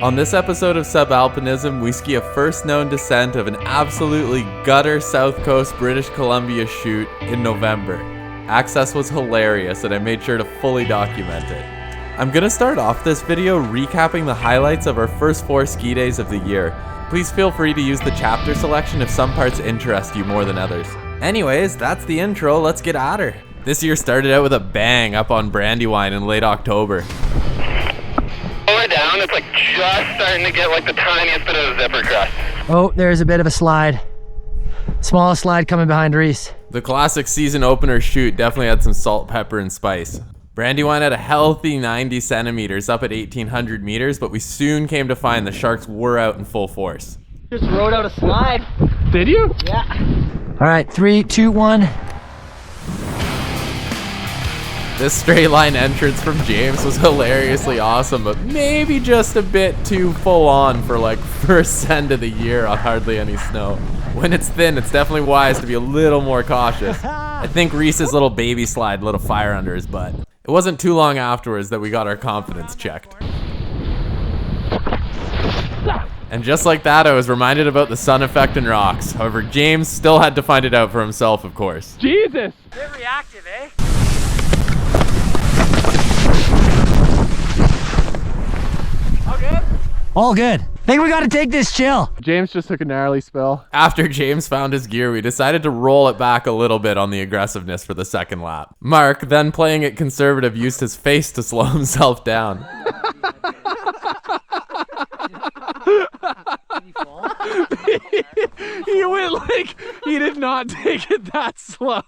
On this episode of Subalpinism, we ski a first known descent of an absolutely gutter South Coast British Columbia chute in November. Access was hilarious and I made sure to fully document it. I'm gonna start off this video recapping the highlights of our first 4 ski days of the year. Please feel free to use the chapter selection if some parts interest you more than others. Anyways, that's the intro, let's get at her. This year started out with a bang up on Brandywine in late October. Down, it's like just starting to get like the tiniest bit of a zipper crust. Oh, there's a bit of a slide. Small slide coming behind Reece. The classic season opener chute definitely had some salt, pepper, and spice. Brandywine had a healthy 90 centimeters up at 1,800 meters, but we soon came to find the Sharks were out in full force. Just rode out a slide. Did you? Yeah. All right, 3, 2, 1. This straight line entrance from James was hilariously awesome, but maybe just a bit too full on for like first send of the year on hardly any snow. When it's thin, it's definitely wise to be a little more cautious. I think Reece's little baby slide lit a fire under his butt. It wasn't too long afterwards that we got our confidence checked. And just like that, I was reminded about the sun effect in rocks. However, James still had to find it out for himself, of course. Jesus! Bit reactive, eh? All good. Think we gotta take this chill. James just took a gnarly spill. After James found his gear, we decided to roll it back a little bit on the aggressiveness for the second lap. Mark, then playing it conservative, used his face to slow himself down. He went like, he did not take it that slow.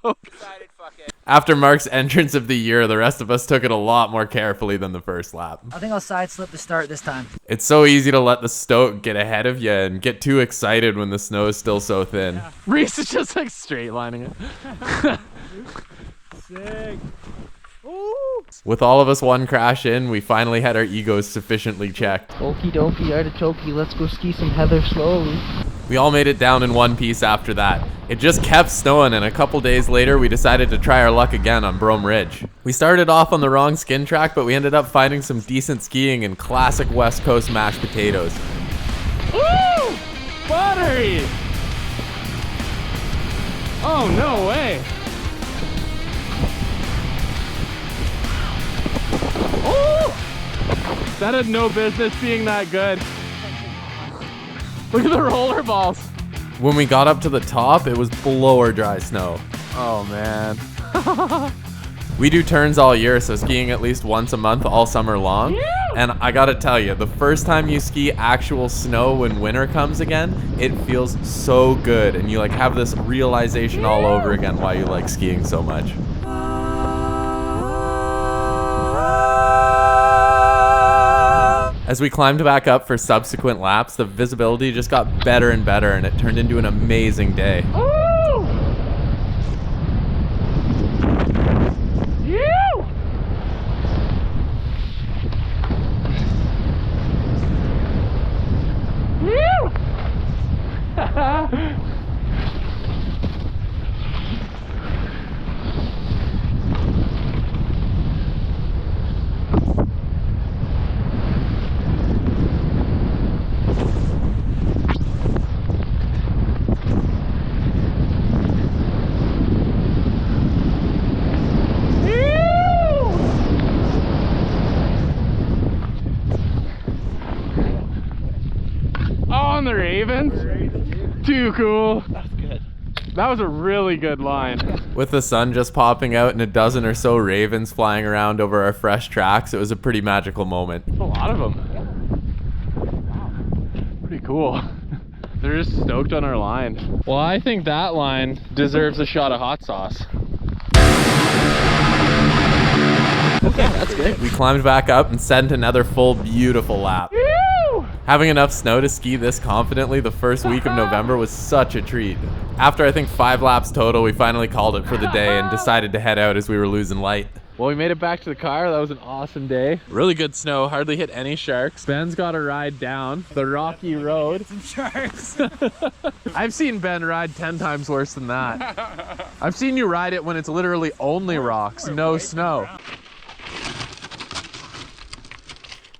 After Mark's entrance of the year, the rest of us took it a lot more carefully than the first lap. I think I'll side slip the start this time. It's so easy to let the Stoke get ahead of you and get too excited when the snow is still so thin. Yeah. Reece is just like straight lining it. Sick. With all of us one crash in, we finally had our egos sufficiently checked. Okie dokie, artichoke, let's go ski some heather slowly. We all made it down in one piece after that. It just kept snowing, and a couple days later we decided to try our luck again on Brohm Ridge. We started off on the wrong skin track, but we ended up finding some decent skiing and classic West Coast mashed potatoes. Woo! Buttery! Oh, no way! Oh! That had no business being that good. Look at the roller balls. When we got up to the top, it was blower dry snow. Oh man. We do turns all year, so skiing at least once a month all summer long. Yeah. And I gotta tell you, the first time you ski actual snow when winter comes again, it feels so good. And you like have this realization all over again why you like skiing so much. As we climbed back up for subsequent laps, the visibility just got better and better, and it turned into an amazing day. Ooh! You! You! On the Ravens? Too cool. That's good. That was a really good line. With the sun just popping out and a dozen or so ravens flying around over our fresh tracks, it was a pretty magical moment. A lot of them. Wow. Pretty cool. They're just stoked on our line. Well, I think that line deserves a shot of hot sauce. Okay, that's good. We climbed back up and sent another full beautiful lap. Having enough snow to ski this confidently the first week of November was such a treat. After I think 5 laps total, we finally called it for the day and decided to head out as we were losing light. Well, we made it back to the car. That was an awesome day. Really good snow, hardly hit any sharks. Ben's got a ride down the rocky road. Some sharks. I've seen Ben ride 10 times worse than that. I've seen you ride it when it's literally only rocks, no snow.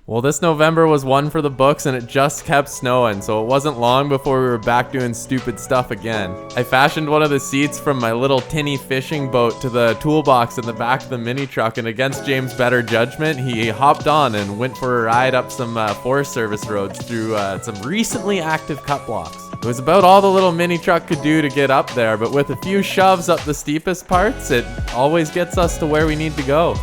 Well, this November was one for the books and it just kept snowing, so it wasn't long before we were back doing stupid stuff again. I fashioned one of the seats from my little tinny fishing boat to the toolbox in the back of the mini truck, and against James' better judgment, he hopped on and went for a ride up some Forest Service roads through some recently active cut blocks. It was about all the little mini truck could do to get up there, but with a few shoves up the steepest parts, it always gets us to where we need to go.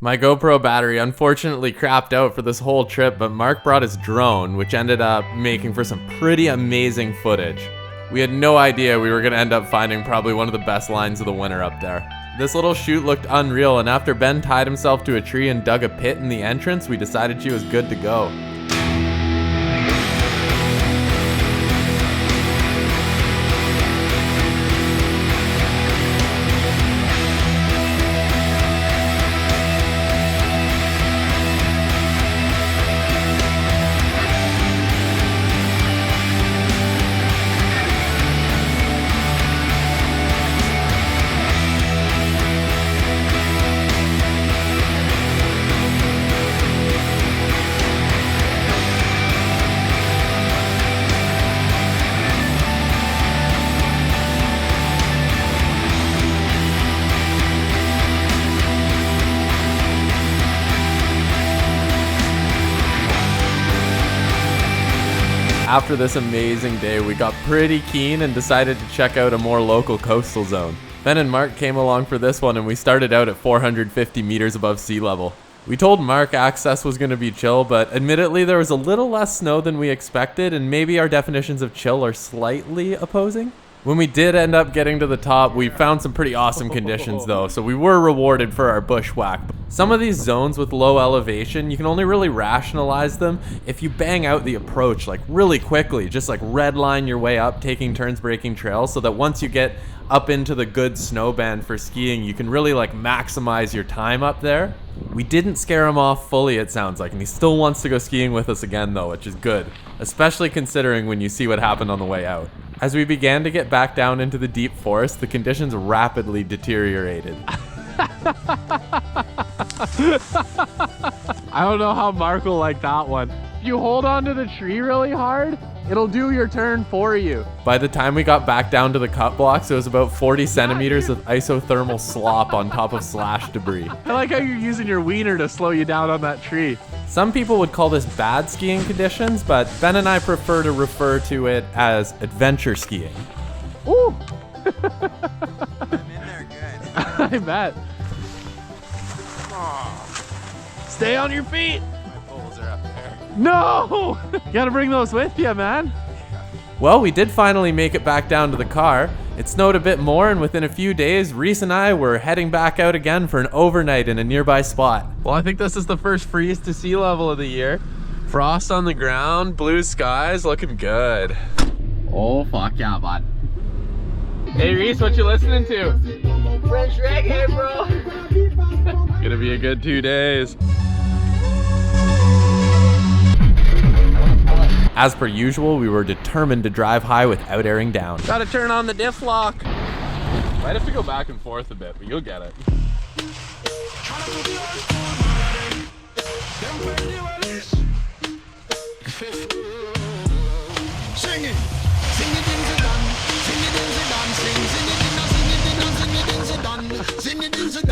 My GoPro battery unfortunately crapped out for this whole trip, but Mark brought his drone, which ended up making for some pretty amazing footage. We had no idea we were gonna end up finding probably one of the best lines of the winter up there. This little chute looked unreal, and after Ben tied himself to a tree and dug a pit in the entrance, we decided she was good to go. After this amazing day, we got pretty keen and decided to check out a more local coastal zone. Ben and Mark came along for this one, and we started out at 450 meters above sea level. We told Mark access was going to be chill, but admittedly there was a little less snow than we expected, and maybe our definitions of chill are slightly opposing. When we did end up getting to the top, we found some pretty awesome conditions though, so we were rewarded for our bushwhack. Some of these zones with low elevation, you can only really rationalize them if you bang out the approach like really quickly, just like red line your way up, taking turns, breaking trails, so that once you get up into the good snow band for skiing, you can really like maximize your time up there. We didn't scare him off fully, it sounds like, and he still wants to go skiing with us again though, which is good, especially considering when you see what happened on the way out. As we began to get back down into the deep forest, the conditions rapidly deteriorated. I don't know how Mark will like that one. If you hold onto the tree really hard, it'll do your turn for you. By the time we got back down to the cut blocks, it was about 40 centimeters of isothermal slop on top of slash debris. I like how you're using your wiener to slow you down on that tree. Some people would call this bad skiing conditions, but Ben and I prefer to refer to it as adventure skiing. Ooh! I'm in there good. I bet. Stay on your feet! My poles are up there. No! You gotta bring those with you, man. Well, we did finally make it back down to the car. It snowed a bit more, and within a few days, Reece and I were heading back out again for an overnight in a nearby spot. Well, I think this is the first freeze to sea level of the year. Frost on the ground, blue skies, looking good. Oh, fuck yeah, bud. Hey, Reece, what you listening to? French reggae, bro. Gonna be a good 2 days. As per usual, we were determined to drive high without airing down. Gotta turn on the diff lock. Might have to go back and forth a bit, but you'll get it.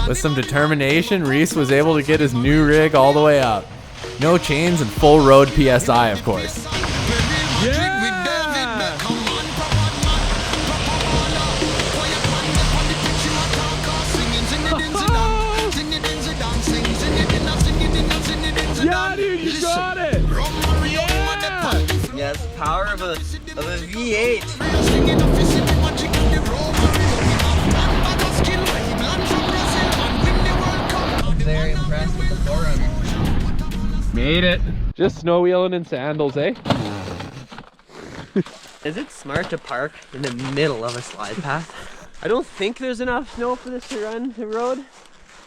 With some determination, Reece was able to get his new rig all the way up. No chains and full road PSI, of course. Yeah, dude, you got it! Yeah! Yes, power of a V8. Very impressed with the Forerunner. Made it. Just snow wheeling in sandals, eh? Is it smart to park in the middle of a slide path? I don't think there's enough snow for this to run the road.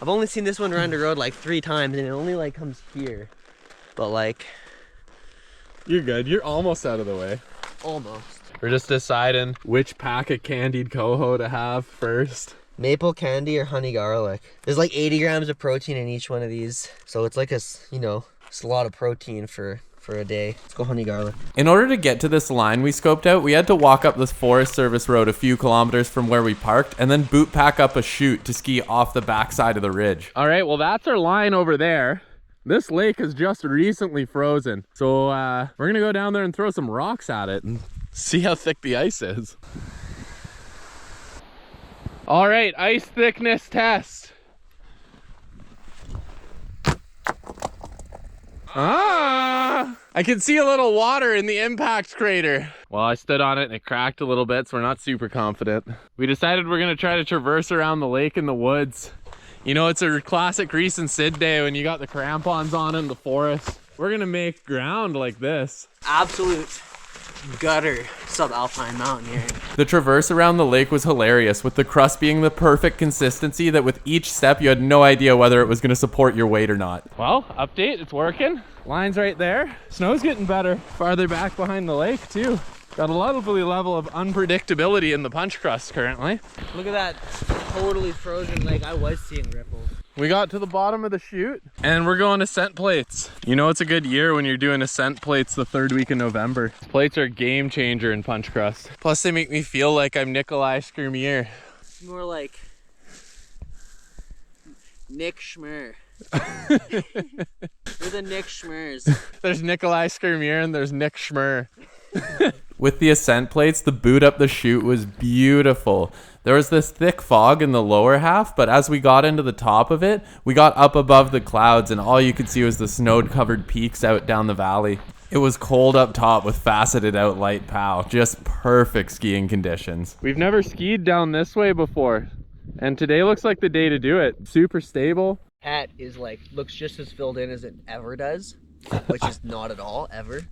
I've only seen this one run the road like 3 times, and it only like comes here. But like, You're good. You're almost out of the way. almost. We're just deciding which pack of candied coho to have first. Maple candy or honey garlic. There's like 80 grams of protein in each one of these. So it's like a, you know, It's a lot of protein for a day. Let's go honey garlic. In order to get to this line we scoped out, we had to walk up this Forest Service road a few kilometers from where we parked and then boot pack up a chute to ski off the backside of the ridge. All right, well that's our line over there. This lake has just recently frozen. So we're gonna go down there and throw some rocks at it and see how thick the ice is. All right, ice thickness test. Ah! I can see a little water in the impact crater. Well, I stood on it and it cracked a little bit, so we're not super confident. We decided we're gonna try to traverse around the lake in the woods. You know, it's a classic Reece Sid day when you got the crampons on in the forest. We're gonna make ground like this. Absolute gutter subalpine mountaineering. The traverse around the lake was hilarious, with the crust being the perfect consistency that with each step you had no idea whether it was going to support your weight or not. Well, update, it's working. Line's right there. Snow's getting better. Farther back behind the lake too. Got a lovely level of unpredictability in the punch crust currently. Look at that totally frozen lake. I was seeing ripples. We got to the bottom of the chute and we're going ascent plates. You know it's a good year when you're doing ascent plates the 3rd week of November. Plates are a game changer in punch crust. Plus they make me feel like I'm Nikolai Skrmier. More like Nick Schmer. We're the Nick Schmers. There's Nikolai Skrmier and there's Nick Schmer. With the ascent plates, the boot up the chute was beautiful. There was this thick fog in the lower half, but as we got into the top of it, we got up above the clouds and all you could see was the snow-covered peaks out down the valley. It was cold up top with faceted out light pow. Just perfect skiing conditions. We've never skied down this way before, and today looks like the day to do it. Super stable. Hat is like, looks just as filled in as it ever does, which is not at all, ever.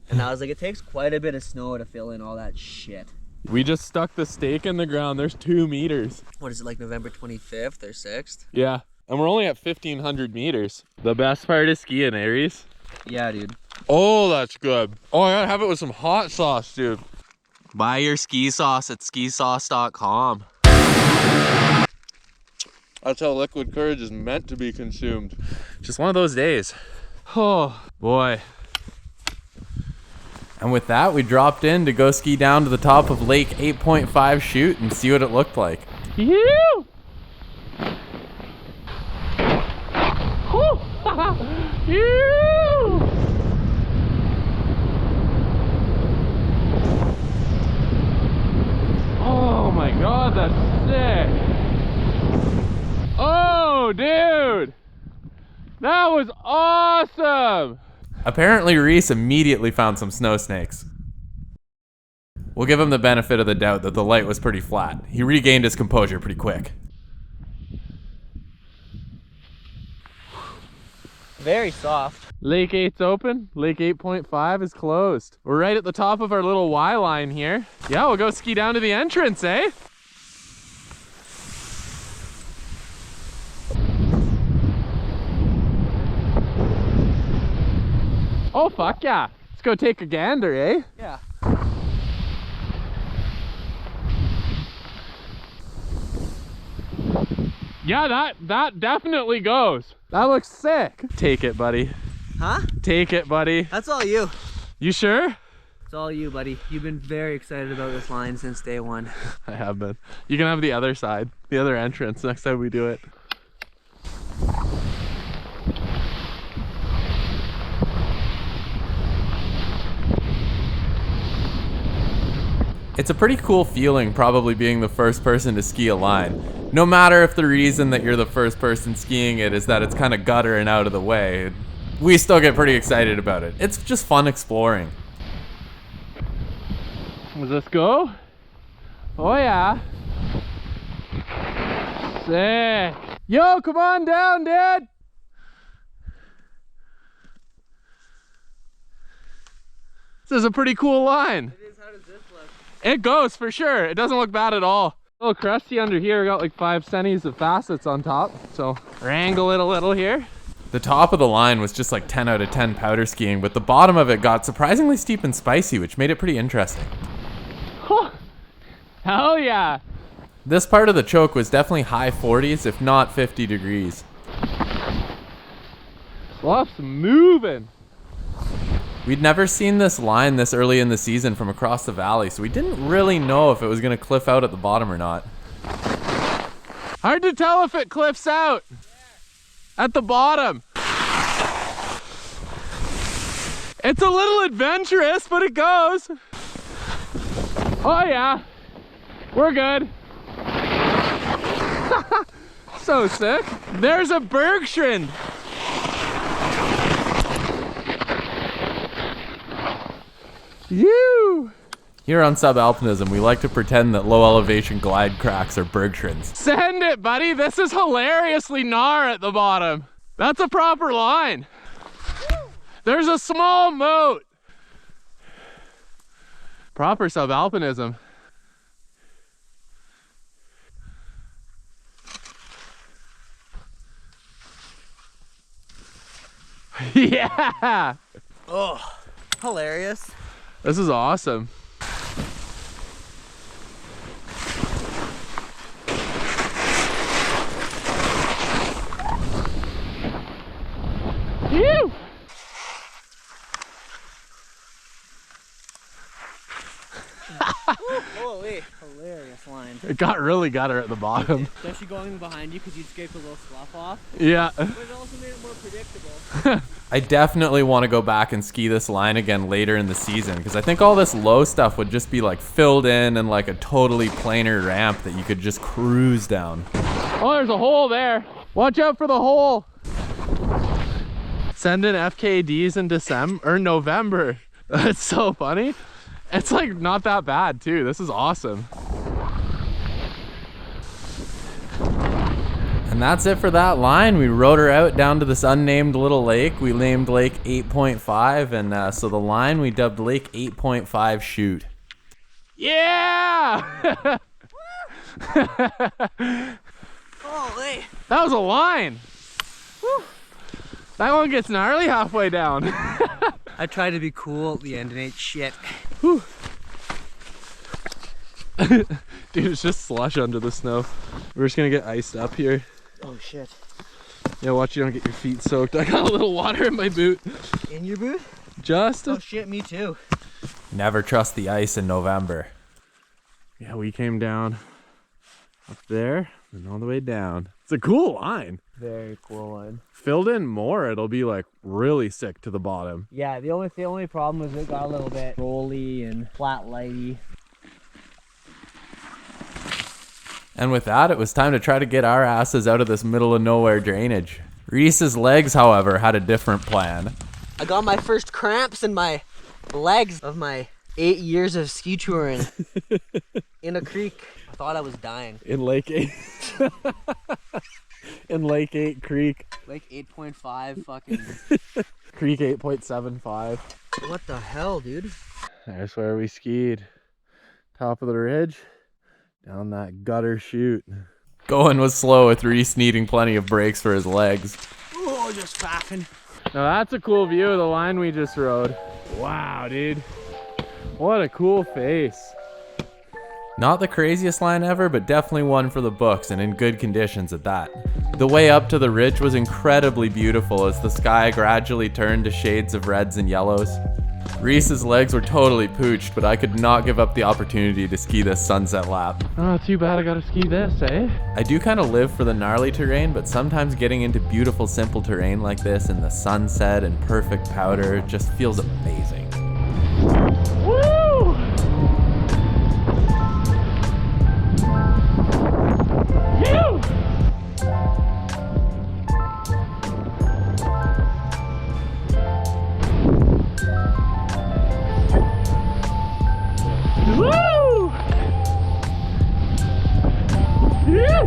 And I was like, it takes quite a bit of snow to fill in all that shit. We just stuck the stake in the ground. There's 2 meters. What is it, like November 25th or 6th? Yeah, and we're only at 1,500 meters. The best part is skiing, Reece? Yeah, dude. Oh, that's good. Oh, I gotta have it with some hot sauce, dude. Buy your ski sauce at skisauce.com. That's how liquid courage is meant to be consumed. Just one of those days. Oh, boy. And with that, we dropped in to go ski down to the top of Lake 8.5 Chute and see what it looked like. Yoo! Yoo! Oh my god, that's sick! Oh, dude! That was awesome! Apparently, Reece immediately found some snow snakes. We'll give him the benefit of the doubt that the light was pretty flat. He regained his composure pretty quick. Very soft. Lake 8's open. Lake 8.5 is closed. We're right at the top of our little Y line here. Yeah, we'll go ski down to the entrance, eh? Oh, fuck yeah. Let's go take a gander, eh? Yeah. Yeah, that definitely goes. That looks sick. Take it, buddy. Huh? Take it, buddy. That's all you. You sure? It's all you, buddy. You've been very excited about this line since day one. I have been. You can have the other side, the other entrance next time we do it. It's a pretty cool feeling probably being the first person to ski a line. No matter if the reason that you're the first person skiing it is that it's kind of gutter and out of the way, we still get pretty excited about it. It's just fun exploring. Does this go? Oh yeah. Sick. Yo, come on down, Dad. This is a pretty cool line. It is. How does this look? It goes for sure. It doesn't look bad at all. A little crusty under here. We got like 5 centis of facets on top. So wrangle it a little here. The top of the line was just like 10 out of 10 powder skiing, but the bottom of it got surprisingly steep and spicy, which made it pretty interesting. Huh. Hell yeah. This part of the choke was definitely high 40s, if not 50 degrees. Bluff's moving. We'd never seen this line this early in the season from across the valley, so we didn't really know if it was gonna cliff out at the bottom or not. Hard to tell if it cliffs out at the bottom. It's a little adventurous, but it goes. Oh yeah, we're good. So sick. There's a bergschrund. You. Here on Subalpinism, we like to pretend that low elevation glide cracks are bergschrunds. Send it, buddy. This is hilariously gnar at the bottom. That's a proper line. There's a small moat. Proper subalpinism. Yeah. Oh, hilarious. This is awesome. Phew. Holy, hilarious line. It got really gutter at the bottom. Especially going behind you because you scraped a little slough off. Yeah. But it also made it more predictable. I definitely want to go back and ski this line again later in the season, because I think all this low stuff would just be like filled in and like a totally planar ramp that you could just cruise down. Oh, there's a hole there. Watch out for the hole. Sending FKDs in December or November. That's so funny. It's like not that bad too. This is awesome. And that's it for that line. We rode her out down to this unnamed little lake. We named Lake 8.5, and so the line we dubbed Lake 8.5 Chute. Yeah! Holy. That was a line. Whew. That one gets gnarly halfway down. I tried to be cool at the end and ate shit. Whew. Dude, it's just slush under the snow. We're just gonna get iced up here. Oh shit. Yeah, watch you don't get your feet soaked. I got a little water in my boot. In your boot? Just Oh shit, me too. Never trust the ice in November. Yeah, we came down up there and all the way down. It's a cool line. Very cool line. Filled in more, it'll be like really sick to the bottom. Yeah, the only problem was it got a little bit rolly and flat lighty. And with that, it was time to try to get our asses out of this middle of nowhere drainage. Reece's legs, however, had a different plan. I got my first cramps in my legs of my 8 years of ski touring in a creek. I thought I was dying. In Lake 8. In Lake 8 Creek. Like 8.5 fucking. Creek 8.75. What the hell, dude? There's where we skied. Top of the ridge. Down that gutter chute. Going was slow with Reece needing plenty of breaks for his legs. Oh, just faffing. Now that's a cool view of the line we just rode. Wow, dude. What a cool face. Not the craziest line ever, but definitely one for the books and in good conditions at that. The way up to the ridge was incredibly beautiful as the sky gradually turned to shades of reds and yellows. Reece's legs were totally pooched, but I could not give up the opportunity to ski this sunset lap. Oh, too bad I gotta ski this, eh? I do kind of live for the gnarly terrain, but sometimes getting into beautiful simple terrain like this in the sunset and perfect powder just feels amazing. Woo! Phew! Woo! Yeah!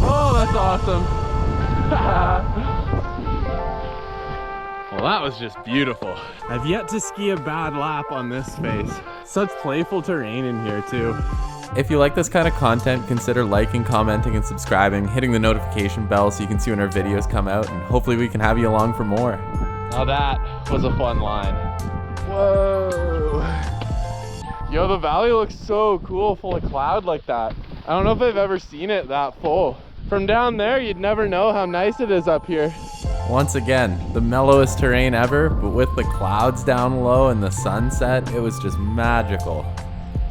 Oh, that's awesome. Well, that was just beautiful. I've yet to ski a bad lap on this face. Such playful terrain in here too. If you like this kind of content, consider liking, commenting, and subscribing, hitting the notification bell so you can see when our videos come out, and hopefully we can have you along for more. Now that was a fun line. Whoa. Yo, the valley looks so cool, full of cloud like that. I don't know if I've ever seen it that full. From down there, you'd never know how nice it is up here. Once again, the mellowest terrain ever, but with the clouds down low and the sunset, it was just magical.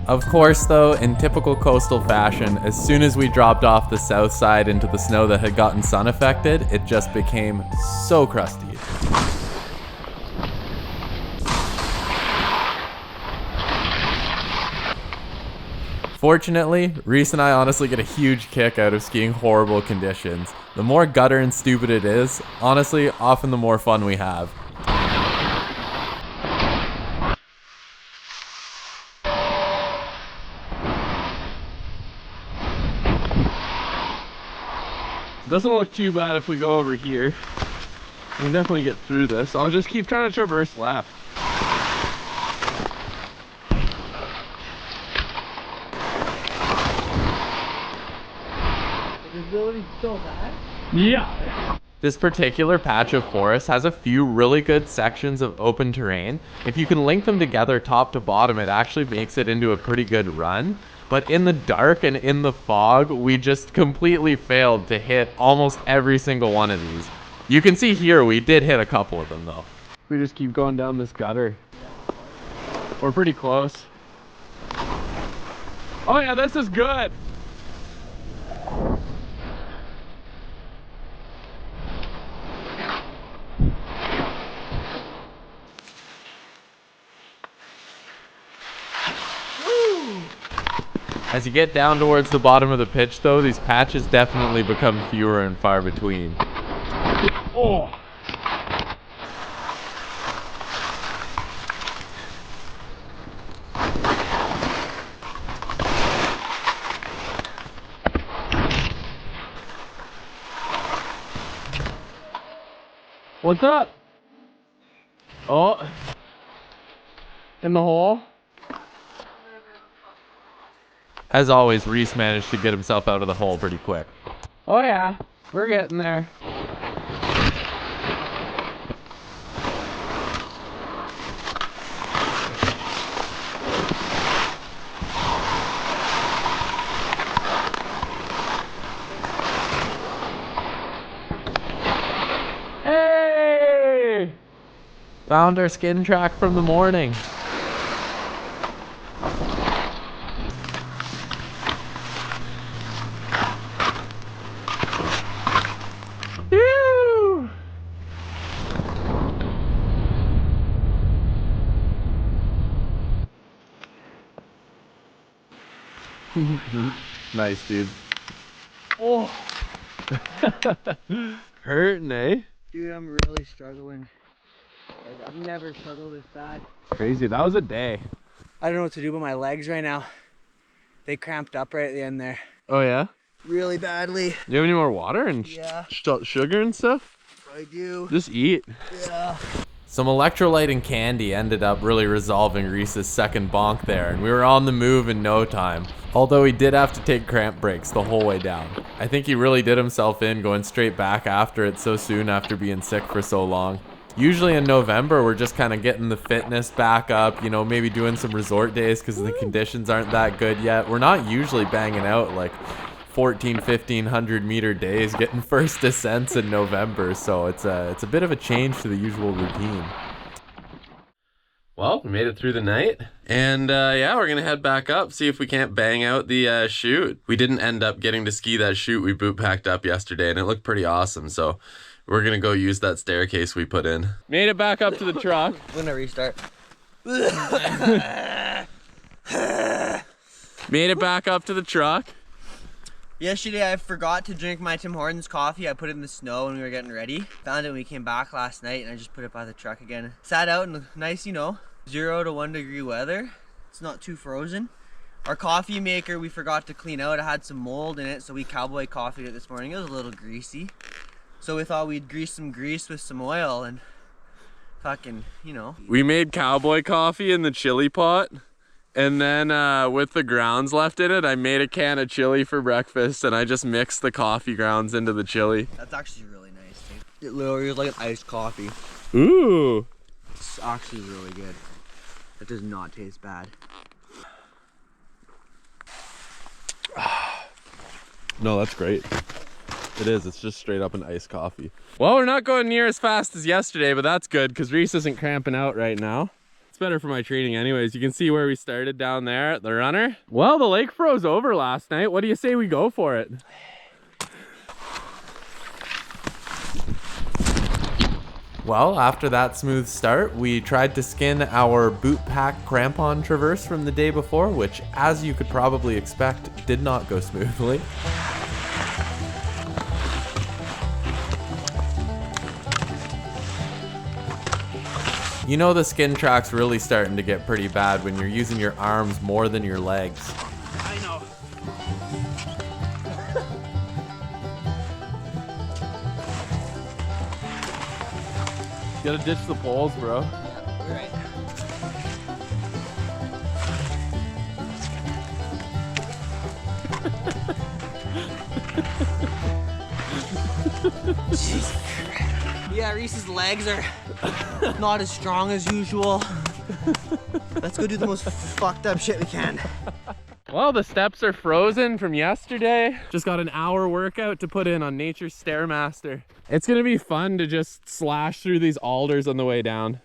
Of course though, in typical coastal fashion, as soon as we dropped off the south side into the snow that had gotten sun affected, it just became so crusty. Fortunately, Reece and I honestly get a huge kick out of skiing horrible conditions. The more gutter and stupid it is, honestly, often the more fun we have. Doesn't look too bad if we go over here. We can definitely get through this. I'll just keep trying to traverse left. Visibility's so bad. Yeah. This particular patch of forest has a few really good sections of open terrain. If you can link them together top to bottom, it actually makes it into a pretty good run. But in the dark and in the fog, we just completely failed to hit almost every single one of these. You can see here, we did hit a couple of them though. We just keep going down this gutter. We're pretty close. Oh yeah, this is good. As you get down towards the bottom of the pitch though, these patches definitely become fewer and far between. Oh. What's up? Oh. In the hole? As always, Reece managed to get himself out of the hole pretty quick. Oh yeah, we're getting there. Hey! Found our skin track from the morning. Nice, dude. Oh. Hurting, eh? Dude, I'm really struggling. Like, I've never struggled this bad. Crazy, that was a day. I don't know what to do with my legs right now. They cramped up right at the end there. Oh yeah? Really badly. Do you have any more water and Yeah. sugar and stuff? I do. Just eat. Yeah. Some electrolyte and candy ended up really resolving Reece's second bonk there, and we were on the move in no time. Although he did have to take cramp breaks the whole way down. I think he really did himself in going straight back after it so soon after being sick for so long. Usually in November, we're just kind of getting the fitness back up, you know, maybe doing some resort days because the conditions aren't that good yet. We're not usually banging out like 1,500 meter days getting first descents in November, so it's a bit of a change to the usual routine. Well, we made it through the night, and yeah, we're gonna head back up, see if we can't bang out the chute. We didn't end up getting to ski that chute we boot packed up yesterday, and it looked pretty awesome, so we're gonna go use that staircase we put in. Made it back up to the truck. I'm gonna restart. Made it back up to the truck. Yesterday I forgot to drink my Tim Hortons coffee. I put it in the snow when we were getting ready. Found it when we came back last night and I just put it by the truck again. Sat out in the nice, you know, 0 to 1 degree weather. It's not too frozen. Our coffee maker we forgot to clean out. It had some mold in it, so we cowboy coffeeed it this morning. It was a little greasy. So we thought we'd grease some grease with some oil and fucking, you know. We made cowboy coffee in the chili pot. And then with the grounds left in it, I made a can of chili for breakfast and I just mixed the coffee grounds into the chili. That's actually really nice, dude. It literally is like an iced coffee. Ooh. It's actually really good. It does not taste bad. No, that's great. It is. It's just straight up an iced coffee. Well, we're not going near as fast as yesterday, but that's good because Reece isn't cramping out right now. It's better for my training anyways. You can see where we started down there at the runner. Well, the lake froze over last night. What do you say we go for it? Well, after that smooth start, we tried to skin our boot pack crampon traverse from the day before, which, as you could probably expect, did not go smoothly. You know the skin track's really starting to get pretty bad when you're using your arms more than your legs. I know. You gotta ditch the poles, bro. Right. Yeah, Reece's legs are not as strong as usual. Let's go do the most fucked up shit we can. Well, the steps are frozen from yesterday. Just got an hour workout to put in on Nature's Stairmaster. It's gonna be fun to just slash through these alders on the way down.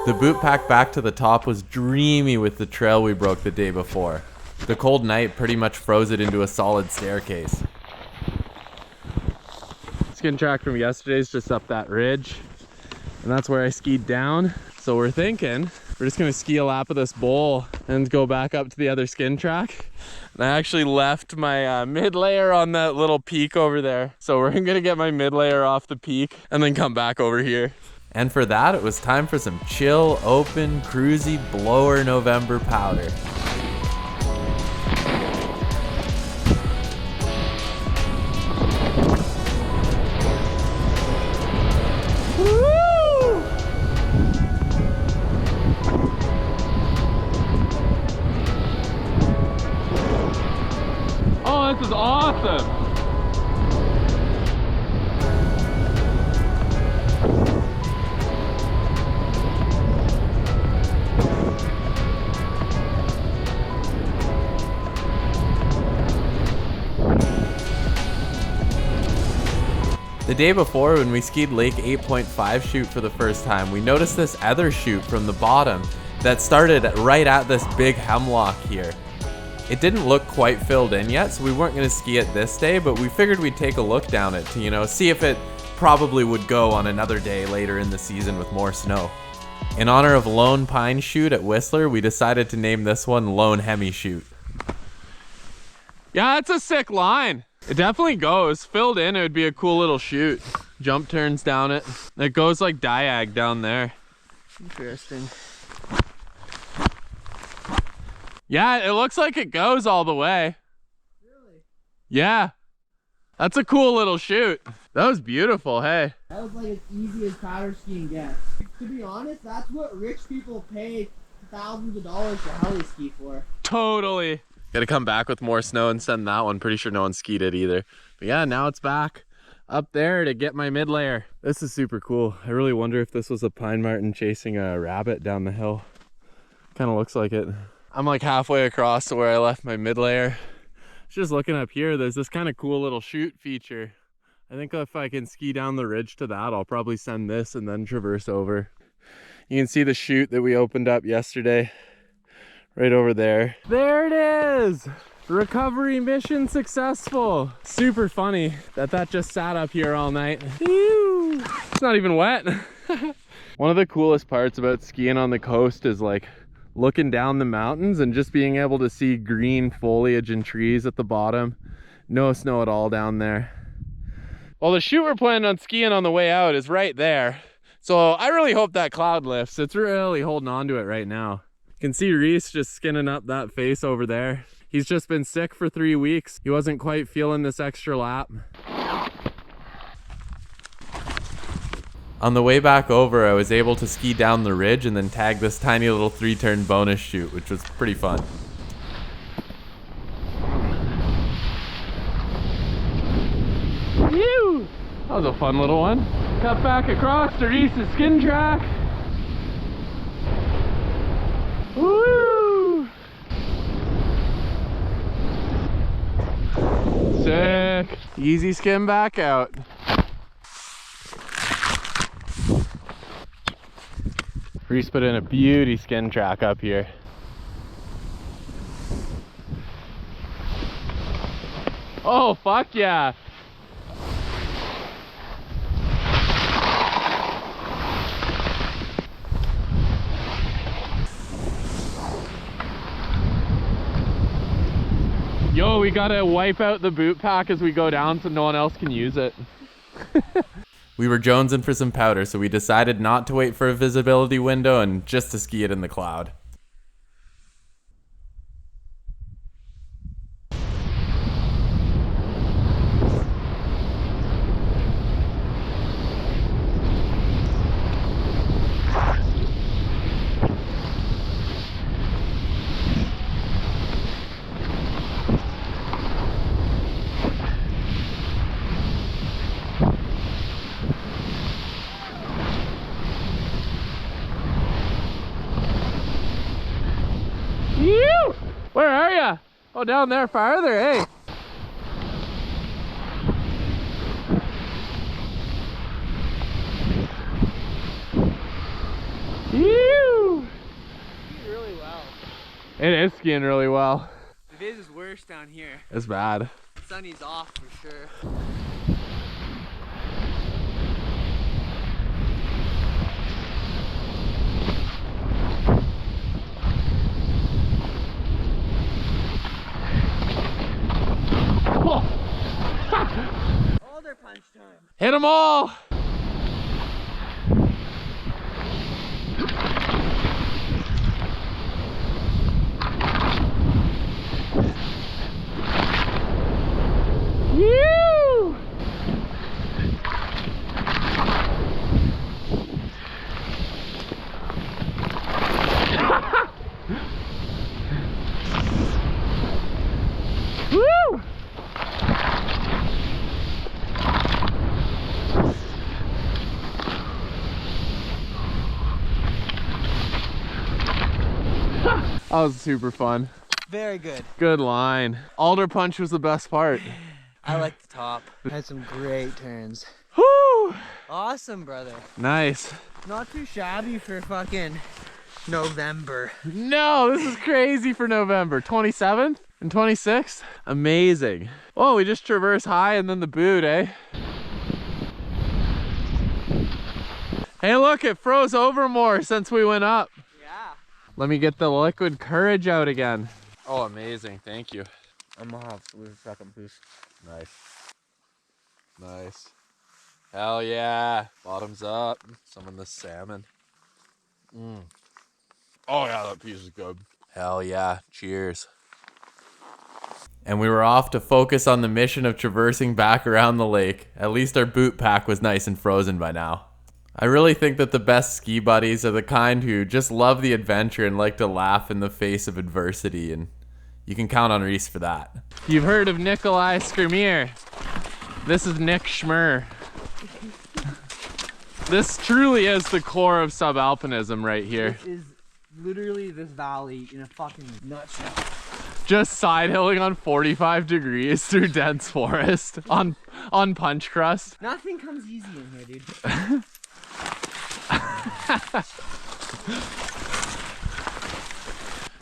The boot pack back to the top was dreamy with the trail we broke the day before. The cold night pretty much froze it into a solid staircase. Skin track from yesterday's just up that ridge, and that's where I skied down. So we're thinking we're just gonna ski a lap of this bowl and go back up to the other skin track. And I actually left my mid layer on that little peak over there. So we're gonna get my mid layer off the peak and then come back over here. And for that, it was time for some chill, open, cruisy, blower November powder. Oh, this is awesome. The day before, when we skied Lake 8.5 Chute for the first time, we noticed this other chute from the bottom that started right at this big hemlock here. It didn't look quite filled in yet, so we weren't going to ski it this day, but we figured we'd take a look down it to, see if it probably would go on another day later in the season with more snow. In honor of Lone Pine Chute at Whistler, we decided to name this one Lone Hemi Chute. Yeah, that's a sick line. It definitely goes. Filled in, it would be a cool little chute. Jump turns down it. It goes like diag down there. Interesting. Yeah, it looks like it goes all the way. Really? Yeah. That's a cool little chute. That was beautiful, hey. That was like as easy as powder skiing gets. To be honest, that's what rich people pay thousands of dollars to heli ski for. Totally. Gotta come back with more snow and send that one. Pretty sure no one skied it either. But yeah, now it's back up there to get my mid layer. This is super cool. I really wonder if this was a pine marten chasing a rabbit down the hill. Kind of looks like it. I'm like halfway across to where I left my mid layer. Just looking up here, there's this kind of cool little chute feature. I think if I can ski down the ridge to that, I'll probably send this and then traverse over. You can see the chute that we opened up yesterday right over there. There it is! Recovery mission successful. Super funny that just sat up here all night. Ew. It's not even wet. One of the coolest parts about skiing on the coast is like looking down the mountains and just being able to see green foliage and trees at the bottom. No snow at all down there. Well, the chute we're planning on skiing on the way out is right there. So I really hope that cloud lifts. It's really holding on to it right now. You can see Reece just skinning up that face over there. He's just been sick for 3 weeks. He wasn't quite feeling this extra lap. On the way back over, I was able to ski down the ridge and then tag this tiny little 3-turn bonus chute, which was pretty fun. Phew! That was a fun little one. Cut back across to Reece's skin track. Woo! Sick. Easy skim back out. Reece put in a beauty skin track up here. Oh, fuck yeah. Yo, we gotta wipe out the boot pack as we go down so no one else can use it. We were jonesing for some powder, so we decided not to wait for a visibility window and just to ski it in the cloud. Where are ya? Oh, down there farther, hey. Ew. Really well. It is skiing really well. The days is worse down here. It's bad. Sunny's off for sure. Alder punch time. Hit them all. Woo! Woo! That was super fun. Very good. Good line. Alder punch was the best part. I like the top. Had some great turns. Woo! Awesome, brother. Nice. Not too shabby for fucking November. No, this is crazy for November. 27th and 26th. Amazing. Oh, we just traverse high and then the boot, eh? Hey, look, it froze over more since we went up. Yeah. Let me get the liquid courage out again. Oh, amazing. Thank you. I'm gonna have to lose a second piece. Nice. Nice. Hell yeah. Bottoms up. Some of the salmon. Oh, yeah, that piece is good. Hell yeah. Cheers. And we were off to focus on the mission of traversing back around the lake. At least our boot pack was nice and frozen by now. I really think that the best ski buddies are the kind who just love the adventure and like to laugh in the face of adversity, and you can count on Reece for that. You've heard of Nikolai Skrmier. This is Nick Schmur. This truly is the core of subalpinism right here. This is literally this valley in a fucking nutshell. Just side hilling on 45 degrees through dense forest on punch crust. Nothing comes easy in here, dude.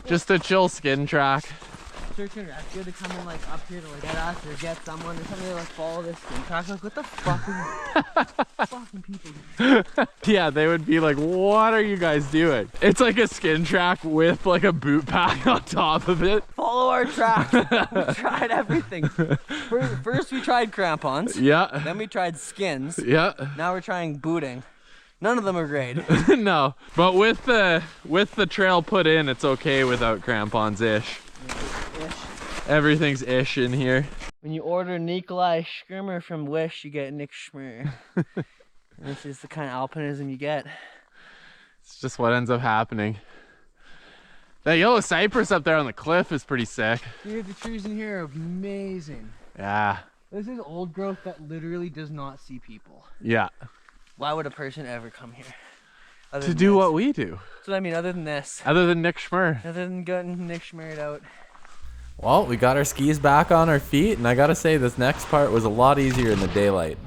Just a chill skin track. Search and rescue to come in like up here to like get us or get someone or something, like follow this skin track. Like, what the fuck are fucking people doing? Yeah, they would be like, what are you guys doing? It's like a skin track with like a boot pack on top of it. Follow our track. We tried everything. First we tried crampons. Yeah. Then we tried skins. Yeah. Now we're trying booting. None of them are great. No, but with the trail put in, it's okay without crampons-ish. Ish. Everything's ish in here. When you order Nikolai Skrmier from Wish, you get Nick Schmur. This is the kind of alpinism you get. It's just what ends up happening. That yellow cypress up there on the cliff is pretty sick. Dude, the trees in here are amazing. Yeah. This is old growth that literally does not see people. Yeah. Why would a person ever come here? Other To than do this? what we do. That's what I mean, other than this. Other than Nick Schmur. Other than getting Nick Schmurred out. Well, we got our skis back on our feet, and I gotta say this next part was a lot easier in the daylight.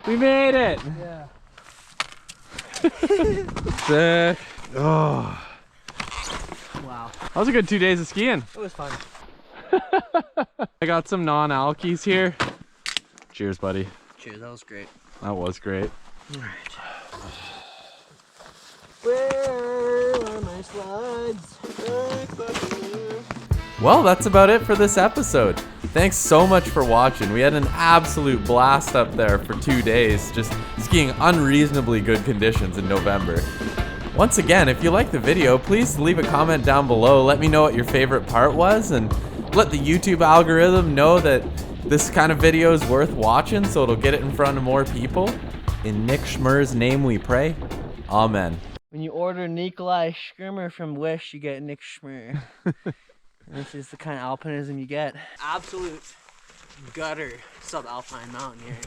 We made it! Yeah. Sick. Oh. Wow. That was a good 2 days of skiing. It was fun. I got some non-alkies here. Cheers, buddy. Cheers, that was great. That was great. Alright. Where are my slides? Well, that's about it for this episode. Thanks so much for watching. We had an absolute blast up there for 2 days, just skiing unreasonably good conditions in November. Once again, if you liked the video, please leave a comment down below. Let me know what your favorite part was, and let the YouTube algorithm know that this kind of video is worth watching, so it'll get it in front of more people. In Nick Schmur's name we pray. Amen. When you order Nikolai Schirmer from Wish, you get Nick Schmur. This is the kind of alpinism you get. Absolute gutter subalpine mountaineering.